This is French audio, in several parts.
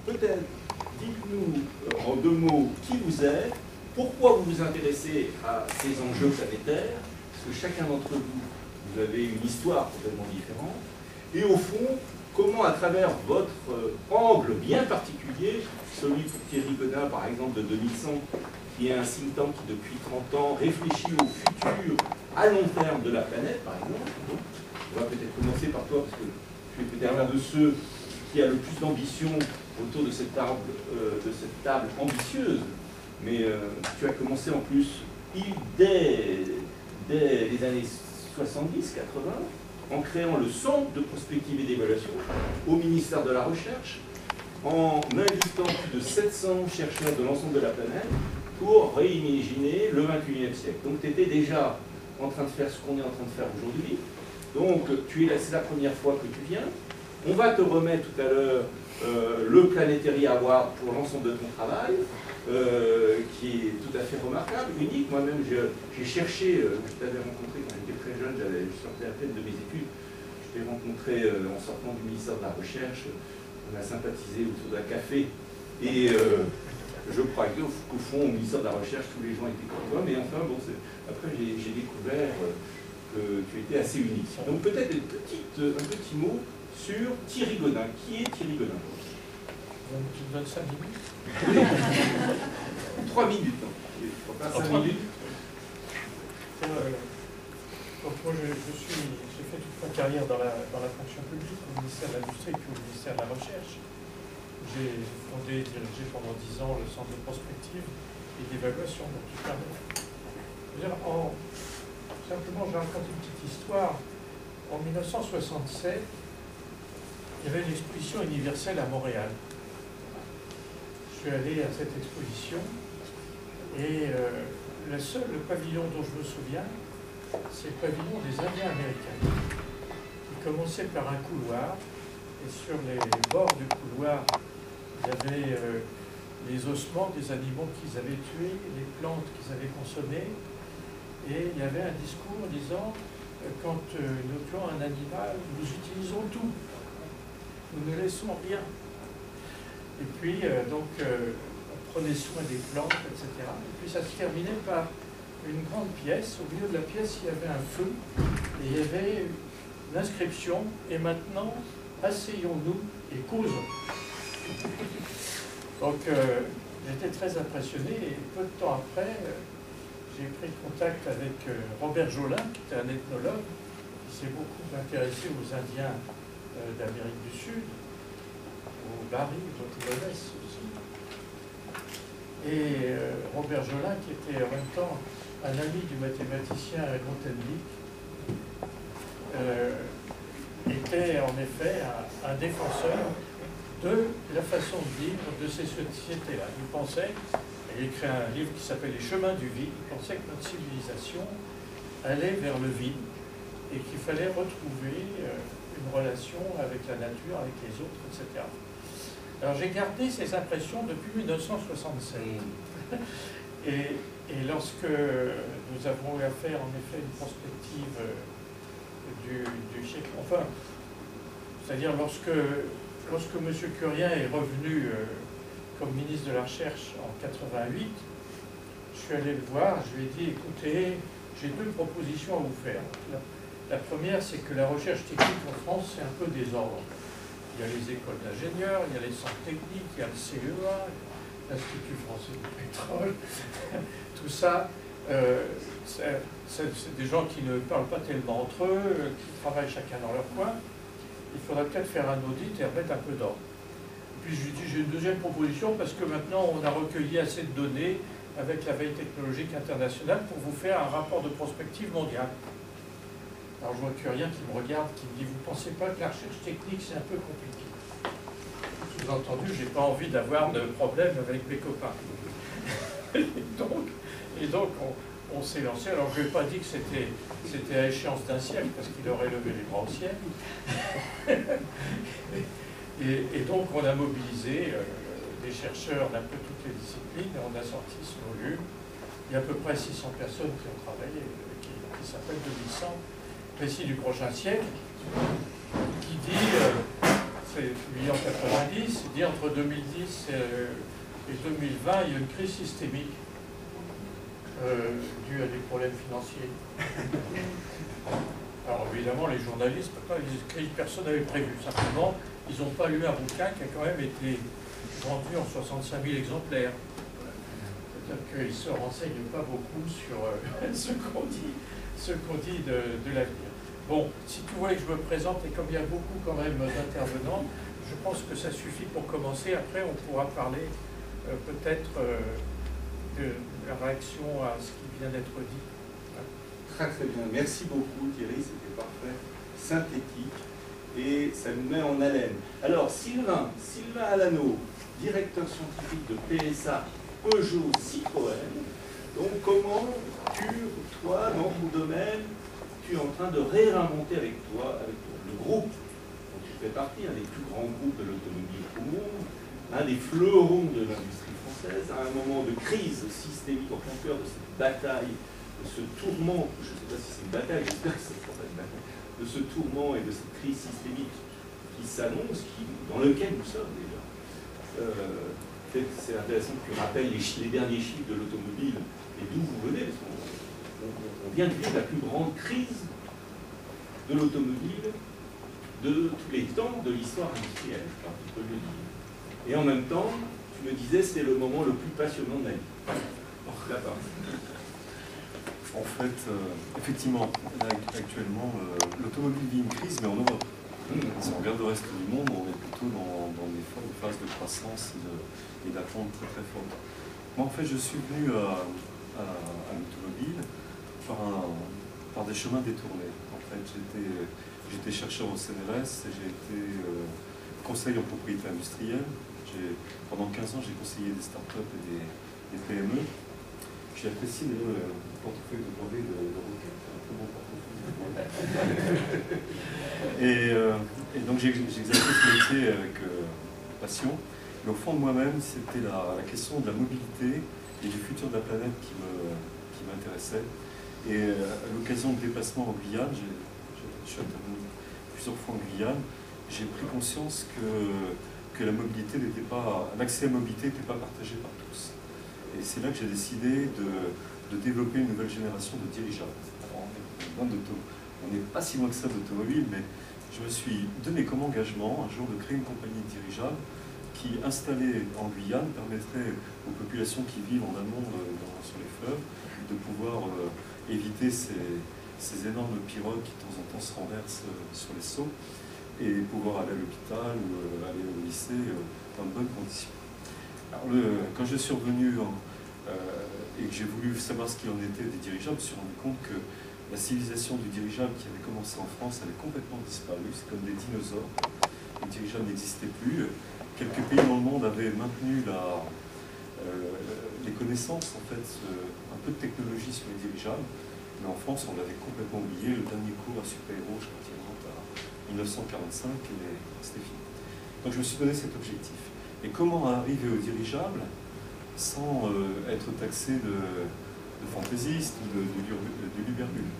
peut-être, dites-nous en 2 mots qui vous êtes, pourquoi vous vous intéressez à ces enjeux planétaires, parce que chacun d'entre vous, vous avez une histoire complètement différente, et au fond, comment à travers votre angle bien particulier, celui pour Thierry Godin par exemple de 2100, qui est un think tank qui depuis 30 ans réfléchit au futur à long terme de la planète par exemple. Donc, on va peut-être commencer par toi, parce que tu es peut-être un de ceux qui a le plus d'ambition autour de cette table ambitieuse, mais tu as commencé en plus dès les années 70-80, en créant le Centre de prospective et d'évaluation au ministère de la Recherche, en invitant plus de 700 chercheurs de l'ensemble de la planète pour réimaginer le XXIe siècle. Donc tu étais déjà en train de faire ce qu'on est en train de faire aujourd'hui. Donc c'est la première fois que tu viens. On va te remettre tout à l'heure le Planetary Award pour l'ensemble de ton travail, qui est tout à fait remarquable, unique. Moi-même, j'ai cherché, je t'avais rencontré quand j'étais très jeune, je sortais à peine de mes études, je t'ai rencontré en sortant du ministère de la Recherche, on a sympathisé autour d'un café, et je crois qu'au fond, au ministère de la Recherche, tous les gens étaient comme toi, mais enfin, bon, après j'ai découvert que tu étais assez unique. Donc peut-être un petit mot sur Thierry Godin. Qui est Thierry Godin? Tu me donnes 5 minutes 3 minutes. Pas 5 minutes. Donc moi, j'ai fait toute ma carrière dans la fonction publique, au ministère de l'Industrie et puis au ministère de la Recherche. J'ai fondé et dirigé pendant 10 ans le Centre de prospective et d'évaluation, donc super bien. Simplement, je raconte une petite histoire. En 1967, il y avait une exposition universelle à Montréal. Je suis allé à cette exposition et le pavillon dont je me souviens, c'est le pavillon des Indiens américains. Il commençait par un couloir et sur les bords du couloir, il y avait les ossements des animaux qu'ils avaient tués, les plantes qu'ils avaient consommées, et il y avait un discours disant quand nous tuons un animal, nous utilisons tout. Nous ne laissons rien. Et puis, on prenait soin des plantes, etc. Et puis, ça se terminait par une grande pièce. Au milieu de la pièce, il y avait un feu. Et il y avait une inscription. Et maintenant, asseyons-nous et causons. Donc, j'étais très impressionné. Et peu de temps après, j'ai pris contact avec Robert Jolin, qui était un ethnologue, qui s'est beaucoup intéressé aux Indiens d'Amérique du Sud, au Bari, au Tibonès aussi. Et Robert Jolin, qui était en même temps un ami du mathématicien Grothendieck, était en effet un défenseur de la façon de vivre de ces sociétés-là. Il pensait, il a écrit un livre qui s'appelle Les chemins du vide, il pensait que notre civilisation allait vers le vide et qu'il fallait retrouver une relation avec la nature, avec les autres, etc. Alors j'ai gardé ces impressions depuis 1967. Et lorsque nous avons eu à faire en effet une prospective du siècle, enfin, c'est-à-dire lorsque M. Curien est revenu comme ministre de la Recherche en 88, je suis allé le voir, je lui ai dit, écoutez, j'ai 2 propositions à vous faire. La première, c'est que la recherche technique en France, c'est un peu désordre. Il y a les écoles d'ingénieurs, il y a les centres techniques, il y a le CEA, l'Institut français du pétrole. Tout ça, c'est des gens qui ne parlent pas tellement entre eux, qui travaillent chacun dans leur coin. Il faudrait peut-être faire un audit et remettre un peu d'ordre. Puis je lui dis, j'ai une deuxième proposition, parce que maintenant on a recueilli assez de données avec la veille technologique internationale pour vous faire un rapport de prospective mondiale. Alors je vois Curien qui me regarde, qui me dit, vous ne pensez pas que la recherche technique c'est un peu compliqué? Sous-entendu, je n'ai pas envie d'avoir de problème avec mes copains. et donc on s'est lancé. Alors je ne lui ai pas dit que c'était à échéance d'un siècle, parce qu'il aurait levé les bras au ciel. et donc on a mobilisé des chercheurs d'un peu toutes les disciplines, et on a sorti ce volume. Il y a à peu près 600 personnes qui ont travaillé, qui s'appelle 2100. Récit du prochain siècle, qui dit, c'est publié en 90, il dit entre 2010 et 2020, il y a une crise systémique due à des problèmes financiers. Alors évidemment, les journalistes, personne n'avait prévu. Simplement, ils n'ont pas lu un bouquin qui a quand même été vendu en 65 000 exemplaires. C'est-à-dire qu'ils ne se renseignent pas beaucoup sur ce qu'on dit de l'avenir. Bon, si tu voulais que je me présente, et comme il y a beaucoup quand même d'intervenants, je pense que ça suffit pour commencer. Après, on pourra parler peut-être de la réaction à ce qui vient d'être dit. Très très bien, merci beaucoup Thierry, c'était parfait, synthétique, et ça nous met en haleine. Alors Sylvain Alano, directeur scientifique de PSA Peugeot Citroën, donc comment toi, dans ton domaine, tu es en train de réinventer avec le groupe dont tu fais partie, un des plus grands groupes de l'automobile au monde, un des fleurons de l'industrie française, à un moment de crise systémique au cœur de cette bataille, de ce tourment, je ne sais pas si c'est une bataille, j'espère que ce ne sera pas une bataille, de ce tourment et de cette crise systémique qui s'annonce, dans lequel nous sommes déjà. Peut-être que c'est intéressant que tu rappelles les derniers chiffres de l'automobile et d'où vous venez, parce qu'on vient de vivre la plus grande crise de l'automobile de tous les temps de l'histoire industrielle, tu peux le dire. Et en même temps, tu me disais c'est le moment le plus passionnant de la vie. Là-bas. En fait, effectivement, là, actuellement, l'automobile vit une crise, mais en Europe. Si on regarde le reste du monde, on est plutôt dans des phases de croissance et d'attente très très fortes. Moi, en fait, je suis venu à l'automobile par des chemins détournés. En fait, j'étais chercheur au CNRS et j'ai été conseiller en propriété industrielle. Pendant 15 ans, j'ai conseillé des startups et des PME. J'ai apprécié le portefeuille de brevet de Rocket, un très bon portefeuille. Et donc j'ai exercé ce métier avec passion. Mais au fond de moi-même, c'était la question de la mobilité et du futur de la planète qui m'intéressait. Et à l'occasion de déplacements en Guyane, je suis intervenu plusieurs fois en Guyane, j'ai pris conscience que l'accès à la mobilité n'était pas partagé par tous. Et c'est là que j'ai décidé de développer une nouvelle génération de dirigeables. Alors, on n'est pas si loin que ça d'automobile, mais je me suis donné comme engagement un jour de créer une compagnie de dirigeables qui, installée en Guyane, permettrait aux populations qui vivent en amont sur les fleuves de pouvoir éviter ces énormes pirogues qui de temps en temps se renversent sur les seaux et pouvoir aller à l'hôpital ou aller au lycée dans de bonnes conditions. Alors quand je suis revenu et que j'ai voulu savoir ce qu'il en était des dirigeables, je me suis rendu compte que la civilisation du dirigeable qui avait commencé en France avait complètement disparu. C'est comme des dinosaures. Les dirigeables n'existaient plus. Quelques pays dans le monde avaient maintenu les connaissances, en fait, un peu de technologie sur les dirigeables. Mais en France, on l'avait complètement oublié. Le dernier cours à Super Héros, je crois qu'il remonte à 1945, et c'était fini. Donc je me suis donné cet objectif. Et comment arriver au dirigeable sans être taxé de fantaisiste ou de luberlule?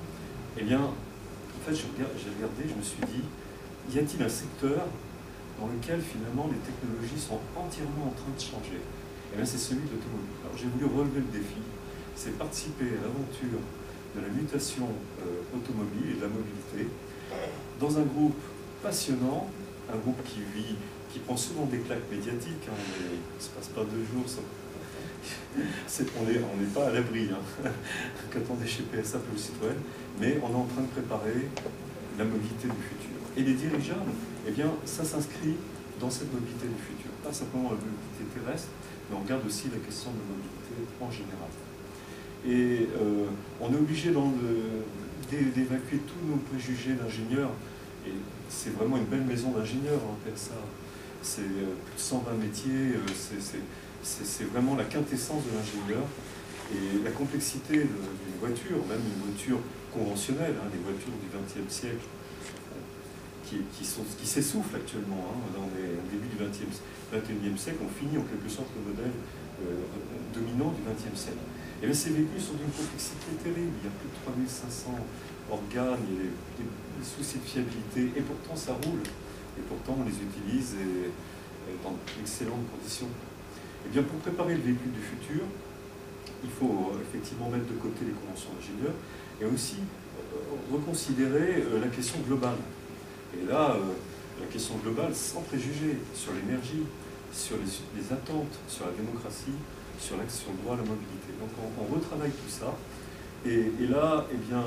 Eh bien, en fait, j'ai regardé, je me suis dit, y a-t-il un secteur dans lequel finalement les technologies sont entièrement en train de changer? Eh bien, c'est celui de l'automobile. Alors j'ai voulu relever le défi, c'est participer à l'aventure de la mutation automobile et de la mobilité dans un groupe passionnant, un groupe qui prend souvent des claques médiatiques, hein, il ne se passe pas 2 jours sans... on n'est pas à l'abri quand on est chez PSA Peugeot Citroën, mais on est en train de préparer la mobilité du futur. Et les dirigeables, eh bien, ça s'inscrit dans cette mobilité du futur. Pas simplement la mobilité terrestre, mais on regarde aussi la question de la mobilité en général. Et on est obligé d'évacuer tous nos préjugés d'ingénieurs, et c'est vraiment une belle maison d'ingénieurs, hein, PSA. C'est plus de 120 métiers, c'est vraiment la quintessence de l'ingénieur. Et la complexité d'une voiture, même une voiture conventionnelle, hein, les voitures du XXe siècle, qui s'essoufflent actuellement. Hein, dans le début du XXIe siècle, on finit en quelque sorte le modèle dominant du XXe siècle. Et bien ces véhicules sont d'une complexité terrible. Il y a plus de 3500 organes, il y a des soucis de fiabilité, et pourtant ça roule. et pourtant on les utilise dans d'excellentes conditions. Et bien pour préparer le véhicule du futur, il faut effectivement mettre de côté les conventions d'ingénieurs et aussi reconsidérer la question globale. Et là, la question globale sans préjugés sur l'énergie, sur les attentes, sur la démocratie, sur l'accès au droit à la mobilité. Donc on retravaille tout ça. Et là, eh bien,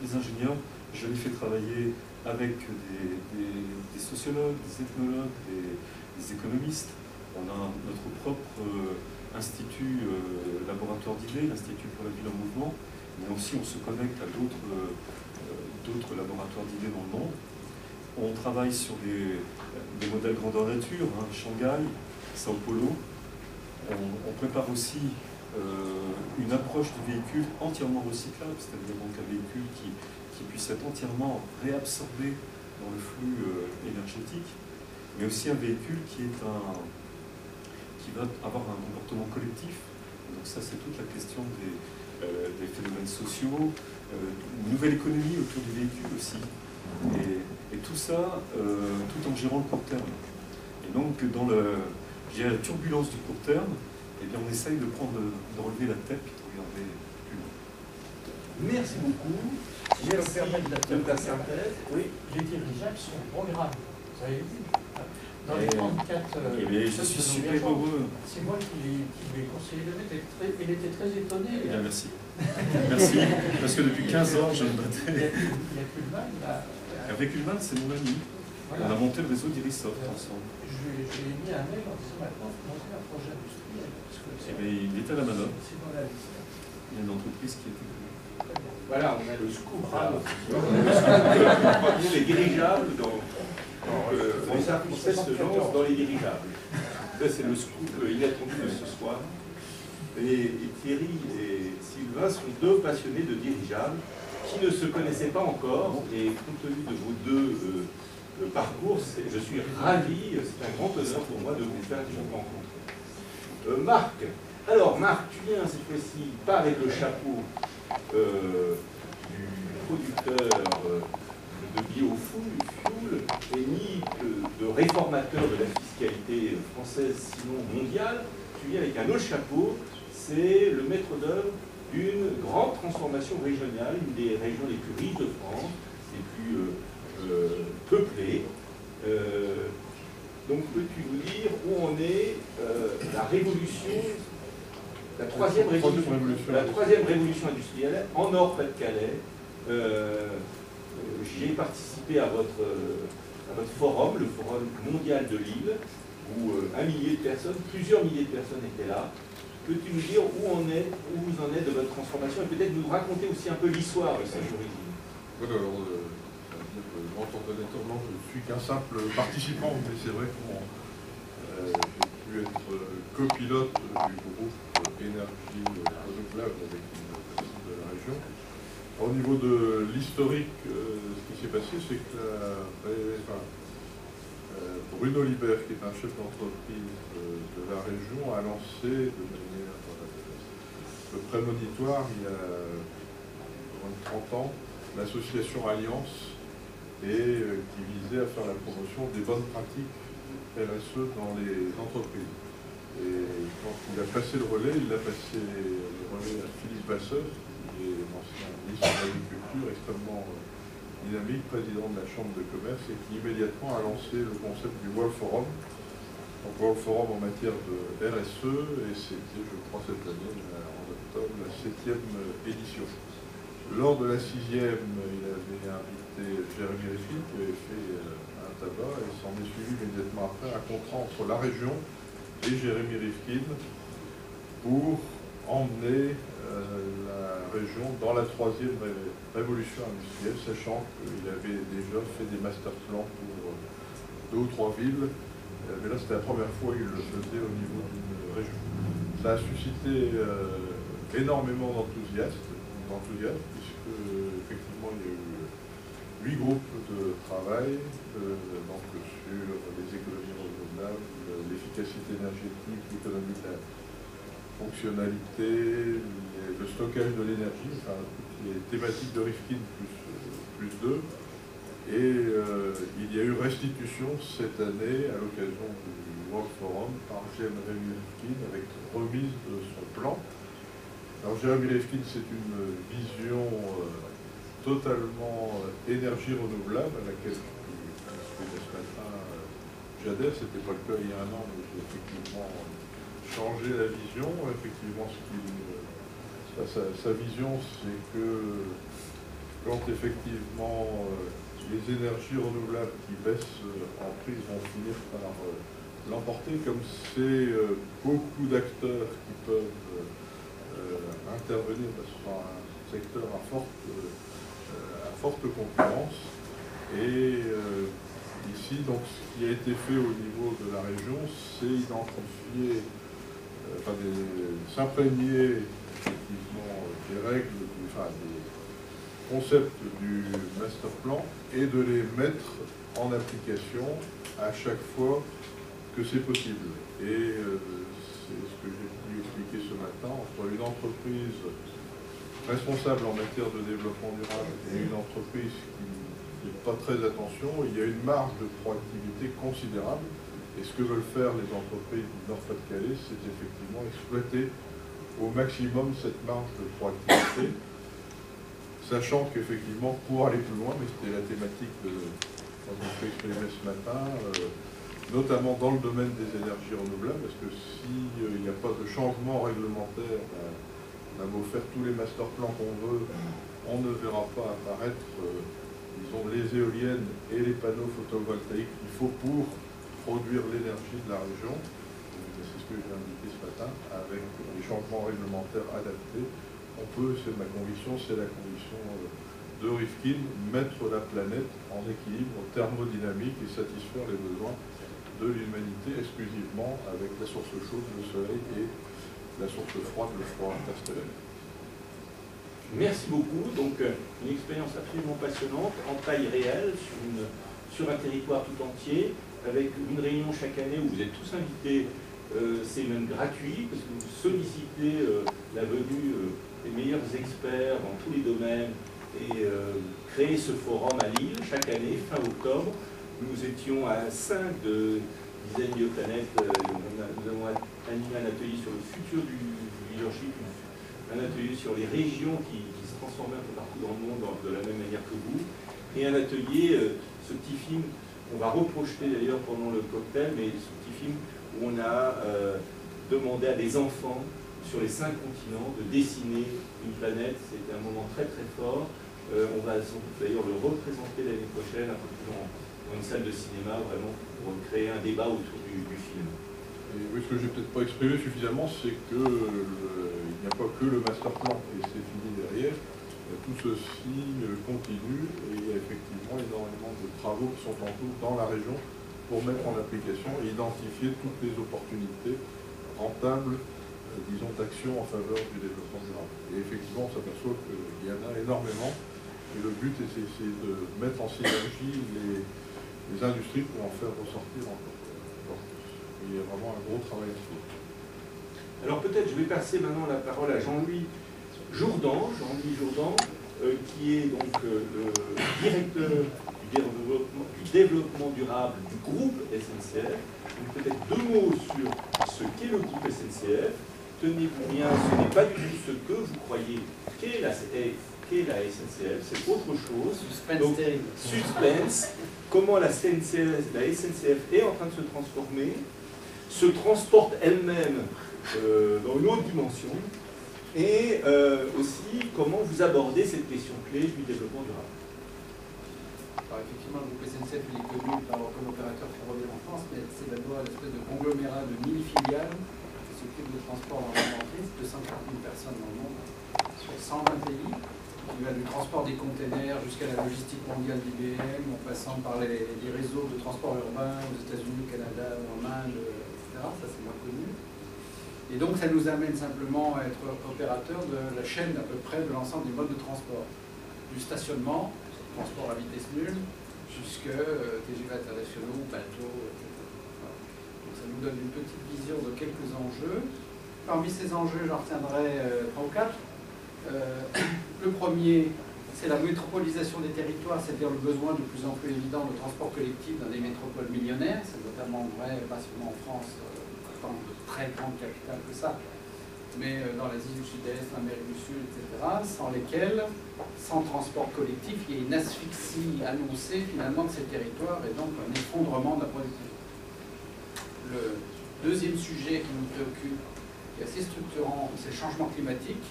les ingénieurs, je les fais travailler avec des sociologues, des ethnologues, des économistes. On a notre propre institut laboratoire d'idées, l'Institut pour la ville en mouvement, mais aussi on se connecte à d'autres laboratoires d'idées dans le monde. On travaille sur des modèles grandeur nature, hein, Shanghai, Sao Paulo. On prépare aussi une approche du véhicule entièrement recyclable, c'est-à-dire donc un véhicule qui puisse être entièrement réabsorbé dans le flux énergétique, mais aussi un véhicule qui va avoir un comportement collectif. Donc ça, c'est toute la question des phénomènes sociaux, une nouvelle économie autour du véhicule aussi. Et tout ça, tout en gérant le court terme. Et donc, dans la turbulence du court terme, eh bien, on essaye de relever la tête et de regarder plus loin. Merci beaucoup. Si je peux me permettre de passer un test. Oui. Les dirigeables sont programmes. Vous avez vu dans les 34... je suis super heureux. C'est moi qui lui ai conseillé de mettre. Il était très étonné. Eh bien, merci. Merci, parce que depuis 15 ans, je me battais. Il y a Kuhlmann, là. Avec Kuhlmann, c'est mon ami. Voilà. On a monté le réseau d'Irisoft ensemble. Je lui ai mis un mail en disant maintenant, il faut monter un projet industriel. Il est à la manœuvre. C'est dans la liste. Il y a une entreprise qui est évoluée. Voilà, on a le scoop. Les dirigeables, on se lance dans les dirigeables. Ça, c'est le scoop inattendu de ce soir. Et Thierry et Sylvain sont deux passionnés de dirigeables qui ne se connaissaient pas encore. Et compte tenu de vos deux parcours, je suis ravi, c'est un grand honneur pour moi de vous faire rencontrer. Marc, alors Marc, tu viens cette fois-ci pas avec le chapeau du producteur de biofuel et ni de réformateur de la fiscalité française, sinon mondiale. Tu viens avec un autre chapeau, c'est le maître d'œuvre d'une grande transformation régionale, une des régions les plus riches de France, les plus peuplées. Donc peux-tu nous dire où on est la révolution, la troisième révolution industrielle en Nord-Pas-de-Calais. J'ai participé à votre forum, le forum mondial de Lille, où plusieurs milliers de personnes étaient là. Peux-tu nous dire où vous en êtes de votre transformation et peut-être nous raconter aussi un peu l'histoire de cette origine? Voilà, alors, grand ordonnateur, non, je ne suis qu'un simple participant, mais c'est vrai que j'ai pu être copilote du groupe énergie renouvelable avec une personne de la région. Au niveau de l'historique, ce qui s'est passé, c'est que Bruno Libert, qui est un chef d'entreprise de la région, a lancé de manière prémonitoire, il y a moins de 30 ans, l'association Alliance, et qui visait à faire la promotion des bonnes pratiques RSE dans les entreprises. Et quand il a passé le relais, il a passé le relais à Philippe Vasseur, qui est l'ancien ministre de l'Agriculture, extrêmement dynamique, président de la Chambre de commerce, et qui immédiatement a lancé le concept du World Forum. Donc World Forum en matière de RSE, et c'était, je crois, cette année, en octobre, la 7e édition. Lors de la 6e, il avait invité Jérémy Rifkin, qui avait fait un tabac, et s'en est suivi immédiatement après un contrat entre la région et Jérémy Rifkin pour emmener la région dans la 3e révolution industrielle, sachant qu'il avait déjà fait des master plans pour 2 ou 3 villes, mais là c'était la première fois qu'il le faisait au niveau d'une région. Ça a suscité énormément d'enthousiasme, puisque effectivement il y a eu 8 groupes de travail, donc sur les économies renouvelables, l'efficacité énergétique, l'économie de la fonctionnalité, le stockage de l'énergie, enfin toutes les thématiques de Rifkin plus 2. Et il y a eu restitution cette année à l'occasion du World Forum par Jeremy Rifkin avec remise de son plan. Alors Jeremy Rifkin, c'est une vision totalement énergie renouvelable à laquelle ce matin j'adhère. C'était pas le cas il y a un an, mais j'ai effectivement changé la vision. Effectivement, sa vision, c'est que quand effectivement les énergies renouvelables qui baissent en prix vont finir par l'emporter, comme c'est beaucoup d'acteurs qui peuvent intervenir sur un secteur à forte concurrence. Et ici, donc, ce qui a été fait au niveau de la région, c'est identifier, s'imprégner effectivement des règles, des concepts du master plan et de les mettre en application à chaque fois que c'est possible. Et c'est ce que j'ai pu expliquer ce matin, entre une entreprise responsable en matière de développement durable et une entreprise qui n'est pas très attention, il y a une marge de proactivité considérable. Et ce que veulent faire les entreprises du Nord-Pas-de-Calais, c'est effectivement exploiter au maximum cette marge de proactivité, sachant qu'effectivement, pour aller plus loin, mais c'était la thématique dont on fait exprimer ce matin, notamment dans le domaine des énergies renouvelables, parce que s'il n'y a pas de changement réglementaire, on a beau faire tous les master plans qu'on veut, on ne verra pas apparaître, disons, les éoliennes et les panneaux photovoltaïques qu'il faut pour produire l'énergie de la région. C'est ce que j'ai indiqué ce matin, avec les changements réglementaires adaptés. On peut, c'est ma conviction, c'est la conviction de Rifkin, mettre la planète en équilibre thermodynamique et satisfaire les besoins de l'humanité exclusivement avec la source chaude, le soleil, et la source froide, le froid interstellaire. Merci beaucoup. Donc, une expérience absolument passionnante, en taille réelle, sur un territoire tout entier, avec une réunion chaque année où vous êtes tous invités. C'est même gratuit, parce que vous sollicitez la venue des meilleurs experts dans tous les domaines et créer ce forum à Lille chaque année, fin octobre. Nous étions à 5 de Design Bioplanète. Nous avons animé un atelier sur le futur du leadership, un atelier sur les régions qui se transformaient un peu partout dans le monde de la même manière que vous, et un atelier, ce petit film, on va reprojeter d'ailleurs pendant le cocktail, mais ce petit film où on a demandé à des enfants sur les 5 continents de dessiner une planète. C'était un moment très très fort. On va d'ailleurs le représenter l'année prochaine un peu plus dans une salle de cinéma, vraiment pour créer un débat autour du film. Et oui, ce que je n'ai peut-être pas exprimé suffisamment, c'est qu'il n'y a pas que le master plan et c'est fini derrière. Tout ceci continue et il y a effectivement énormément de travaux qui sont en cours dans la région pour mettre en application et identifier toutes les opportunités rentables, disons, d'action en faveur du développement durable. Et effectivement, on s'aperçoit qu'il y en a énormément et le but est d'essayer de mettre en synergie les industries pour en faire ressortir encore plus. Il y a vraiment un gros travail à faire. Alors peut-être je vais passer maintenant la parole à Jean-Louis Jourdan, qui est donc le directeur du développement durable du groupe SNCF. Donc peut-être 2 mots sur ce qu'est le groupe SNCF. Tenez-vous bien, ce n'est pas du tout ce que vous croyez qu'est la SNCF, c'est autre chose. Donc, suspense, comment la SNCF est en train de se transformer, se transporte elle-même dans une autre dimension, et aussi comment vous abordez cette question clé du développement durable. Alors effectivement, le groupe SNCF il est connu comme opérateur ferroviaire en France, mais c'est d'abord une espèce de conglomérat de 1000 filiales qui s'occupe de transport dans le monde entier, 240 000 personnes dans le monde, sur 120 pays, qui va du transport des containers jusqu'à la logistique mondiale d'IBM, en passant par les réseaux de transport urbain aux États-Unis, au Canada, en Inde, etc. Ça c'est moins connu. Et donc ça nous amène simplement à être opérateur de la chaîne à peu près de l'ensemble des modes de transport. Du stationnement, transport à vitesse nulle, jusqu'à TGV internationaux, bateaux, etc. Voilà. Donc ça nous donne une petite vision de quelques enjeux. Parmi ces enjeux, j'en retiendrai 3 ou 4. Le premier, c'est la métropolisation des territoires, c'est-à-dire le besoin de plus en plus évident de transport collectif dans des métropoles millionnaires. C'est notamment vrai, pas seulement en France, dans de très grandes capitales que ça, mais dans l'Asie du Sud-Est, l'Amérique du Sud, etc., sans lesquelles, sans transport collectif, il y a une asphyxie annoncée finalement de ces territoires et donc un effondrement de la productivité. Le deuxième sujet qui nous préoccupe, qui est assez structurant, c'est le changement climatique,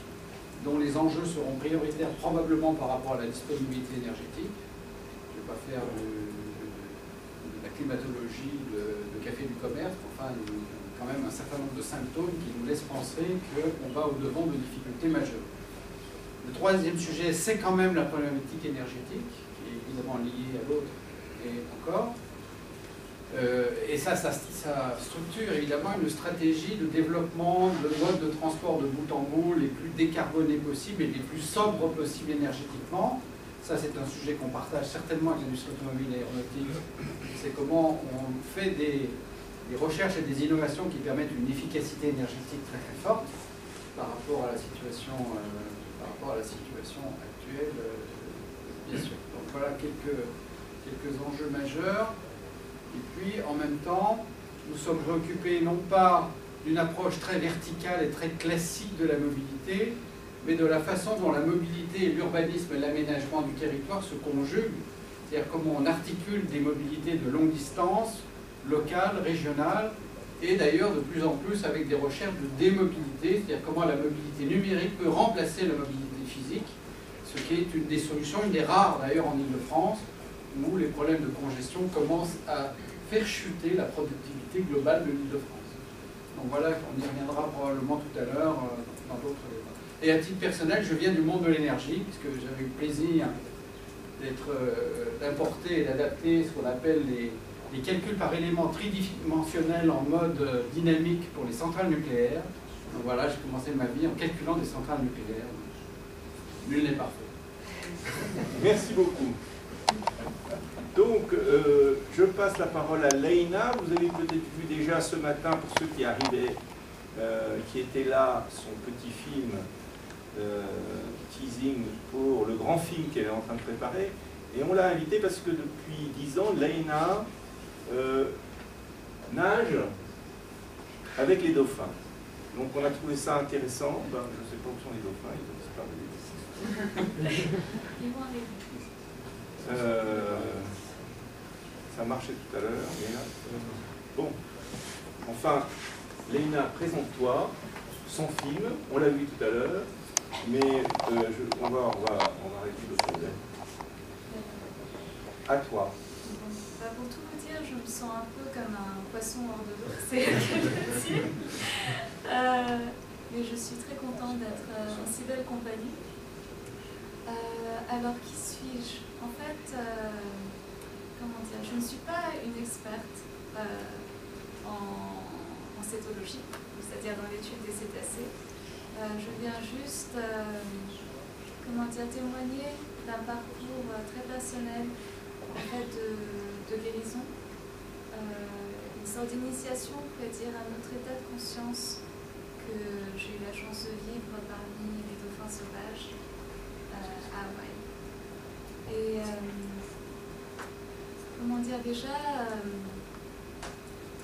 dont les enjeux seront prioritaires probablement par rapport à la disponibilité énergétique. Je ne vais pas faire de la climatologie de café du commerce, enfin, il y a quand même un certain nombre de symptômes qui nous laissent penser qu'on va au-devant de difficultés majeures. Le troisième sujet, c'est quand même la problématique énergétique, qui est évidemment liée à l'autre et encore. Et ça structure évidemment une stratégie de développement de modes de transport de bout en bout les plus décarbonés possibles et les plus sobres possibles énergétiquement. Ça, c'est un sujet qu'on partage certainement avec l'industrie automobile et aéronautique. C'est comment on fait des recherches et des innovations qui permettent une efficacité énergétique très très forte par rapport à la situation, actuelle, bien sûr. Donc voilà quelques enjeux majeurs. Et puis, en même temps, nous sommes préoccupés non pas d'une approche très verticale et très classique de la mobilité, mais de la façon dont la mobilité, l'urbanisme et l'aménagement du territoire se conjuguent. C'est-à-dire comment on articule des mobilités de longue distance, locales, régionales, et d'ailleurs de plus en plus avec des recherches de démobilité, c'est-à-dire comment la mobilité numérique peut remplacer la mobilité physique, ce qui est une des solutions, une des rares d'ailleurs en Île-de-France, où les problèmes de congestion commencent à faire chuter la productivité globale de l'Île-de-France. Donc voilà, on y reviendra probablement tout à l'heure dans d'autres débats. Et à titre personnel, je viens du monde de l'énergie, puisque j'avais eu le plaisir d'importer et d'adapter ce qu'on appelle les calculs par éléments tridimensionnels en mode dynamique pour les centrales nucléaires. Donc voilà, j'ai commencé ma vie en calculant des centrales nucléaires. Nul n'est parfait. Merci beaucoup. Donc, je passe la parole à Leïna. Vous avez peut-être vu déjà ce matin, pour ceux qui arrivaient, qui étaient là, son petit film teasing pour le grand film qu'elle est en train de préparer. Et on l'a invitée parce que depuis 10 ans, Leïna nage avec les dauphins. Donc on a trouvé ça intéressant. Ben, je ne sais pas où sont les dauphins, ils ont disparu. Ça marchait tout à l'heure. Bon, enfin, Leïna, présente-toi, son film, on l'a vu tout à l'heure, mais on va arrêter le problème. À toi. Pour tout vous dire, je me sens un peu comme un poisson hors de l'eau, c'est difficile. Mais je suis très contente d'être en si belle compagnie. Alors, qui suis-je? En fait, comment dire, je ne suis pas une experte en cétologie, c'est-à-dire dans l'étude des cétacés. Je viens juste, comment dire, témoigner d'un parcours très personnel, en fait, de guérison, une sorte d'initiation, on pourrait dire, à notre état de conscience que j'ai eu la chance de vivre parmi les dauphins sauvages à Hawaï. Et comment dire, déjà,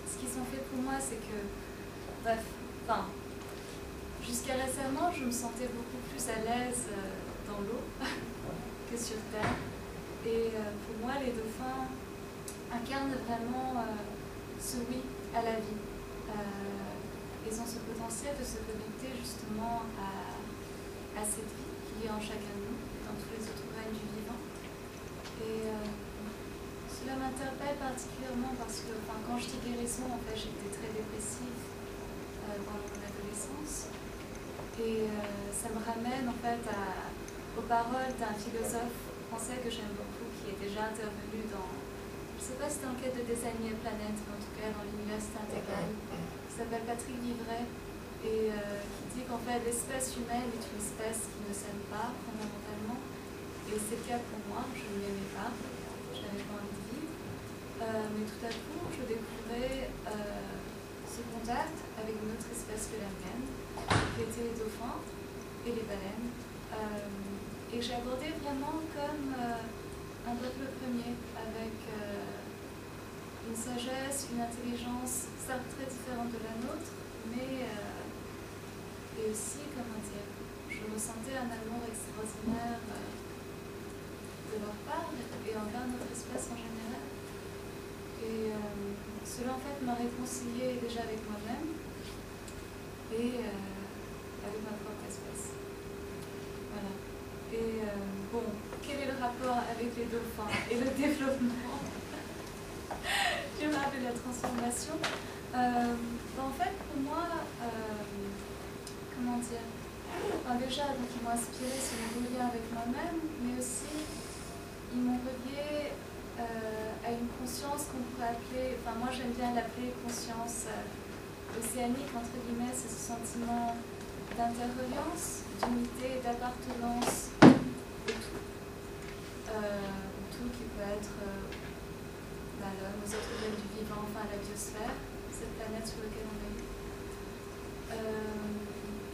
ce qu'ils ont fait pour moi, c'est que, bref, enfin, jusqu'à récemment, je me sentais beaucoup plus à l'aise dans l'eau que sur Terre. Et pour moi, les dauphins incarnent vraiment ce oui à la vie. Ils ont ce potentiel de se connecter justement à cette vie qui est en chacun de nous, dans tous les autres règnes du vivant. Et cela m'interpelle particulièrement parce que quand je dis guérison, en fait, j'étais très dépressive pendant mon adolescence. Et ça me ramène en fait aux paroles d'un philosophe français que j'aime beaucoup, qui est déjà intervenu dans, je ne sais pas si c'est dans le cadre de Designer Planet, mais en tout cas dans l'université intégrale, qui s'appelle Patrick Vivray, et qui dit qu'en fait l'espèce humaine est une espèce qui ne s'aime pas fondamentalement, et c'est le cas pour moi, je ne m'aimais pas, je n'avais pas envie de vivre, mais tout à coup je découvrais ce contact avec une autre espèce que la mienne, qui était les dauphins et les baleines. et que j'ai abordé vraiment comme un peuple premier, avec une sagesse, une intelligence, certes très différente de la nôtre, mais et aussi, comment dire, je ressentais un amour extraordinaire de leur part et envers notre espèce en général. Et cela en fait m'a réconciliée déjà avec moi-même et avec ma propre espèce. Voilà. Et bon, quel est le rapport avec les dauphins et le développement durable et la transformation? En fait, pour moi, comment dire, déjà, donc, ils m'ont inspiré sur le lien avec moi-même, mais aussi, ils m'ont relié à une conscience qu'on pourrait appeler, enfin moi j'aime bien l'appeler conscience océanique, entre guillemets, c'est ce sentiment d'interreliance, d'unité, d'appartenance au tout. Tout qui peut être l'homme, aux autres domaines du vivant, enfin la biosphère, cette planète sur laquelle on est.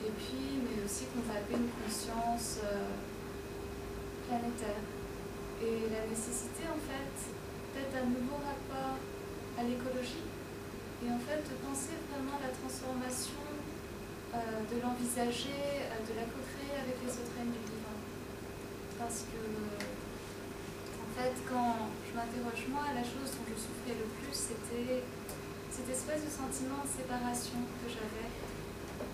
Et puis, mais aussi qu'on va appeler une conscience planétaire. Et la nécessité, en fait, d'être un nouveau rapport à l'écologie et en fait de penser vraiment la transformation, de l'envisager, de la co-créer avec les autres règnes du vivant. Parce que, en fait, quand je m'interroge moi, la chose dont je souffrais le plus, c'était cette espèce de sentiment de séparation que j'avais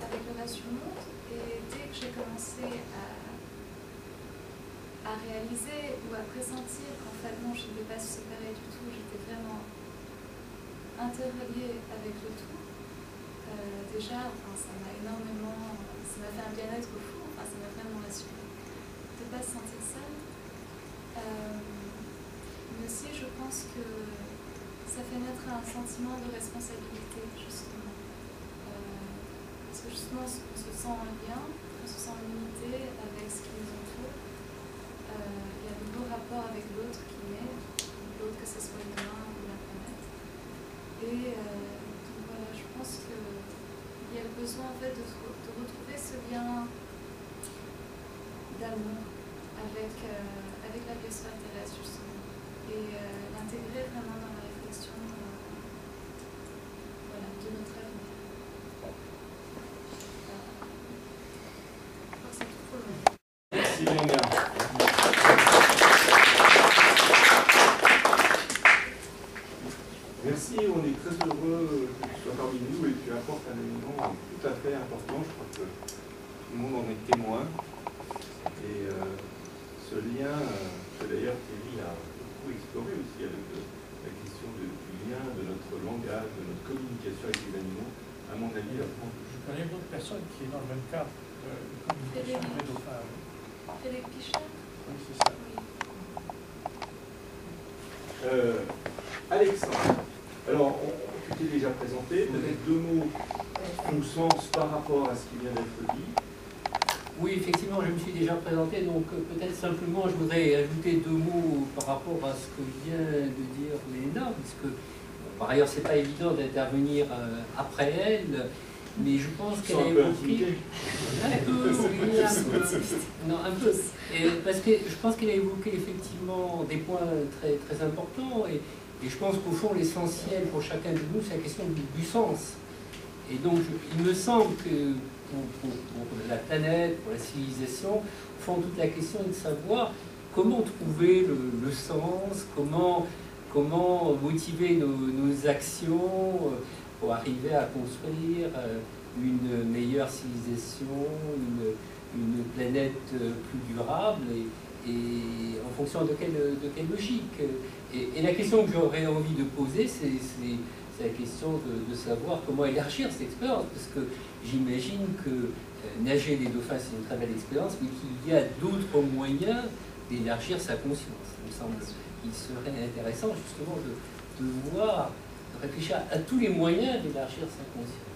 avec le reste du monde. Et dès que j'ai commencé à réaliser ou à pressentir qu'en fait non, je ne vais pas se séparer du tout, j'étais vraiment interreliée avec le tout. Déjà, enfin, ça m'a énormément, ça m'a fait un bien-être fou, enfin, ça m'a vraiment rassurée de ne pas se sentir seule. Mais aussi, je pense que ça fait naître un sentiment de responsabilité, justement. Parce que justement, on se sent en lien, on se sent en unité avec ce qui nous entoure. Il y a un nouveau rapport avec l'autre qui naît, l'autre que ce soit l'humain ou la planète. Et donc voilà, je pense qu'il y a besoin en fait de retrouver ce lien d'amour avec la biosphère terrestre justement et l'intégrer vraiment dans la réflexion voilà, de notre avenir. Je crois que c'est tout pour le moment. Merci Bianca. Merci, on est très heureux que tu sois parmi nous et tu apportes un élément tout à fait important. Je crois que tout le monde en est témoin. Et ce lien, que d'ailleurs Thierry a beaucoup exploré aussi avec la question du lien de notre langage, de notre communication avec les animaux, à mon avis, apprend. Je connais d'autres personnes qui est dans le même cas de communication avec les dauphins. Frédéric Pichard. Oui, c'est ça. Oui. Alexandre, alors tu t'es déjà présenté, peut-être deux mots ou sens par rapport à ce qui vient d'être dit. Oui, effectivement, je me suis déjà présenté, donc peut-être simplement je voudrais ajouter deux mots par rapport à ce que vient de dire Léna, puisque par ailleurs c'est pas évident d'intervenir après elle, mais je pense qu'elle a évoqué un peu, parce que je pense qu'elle a évoqué effectivement des points très, très importants, et je pense qu'au fond l'essentiel pour chacun de nous c'est la question du sens. Et donc il me semble que pour la planète, pour la civilisation, au fond toute la question est de savoir comment trouver le sens, comment motiver nos actions pour arriver à construire une meilleure civilisation, une planète plus durable, et en fonction de quelle logique. Et la question que j'aurais envie de poser, c'est la question de savoir comment élargir cette expérience, parce que j'imagine que nager les dauphins, c'est une très belle expérience, mais qu'il y a d'autres moyens d'élargir sa conscience. Il me semble qu'il serait intéressant justement de voir, de réfléchir à tous les moyens d'élargir sa conscience.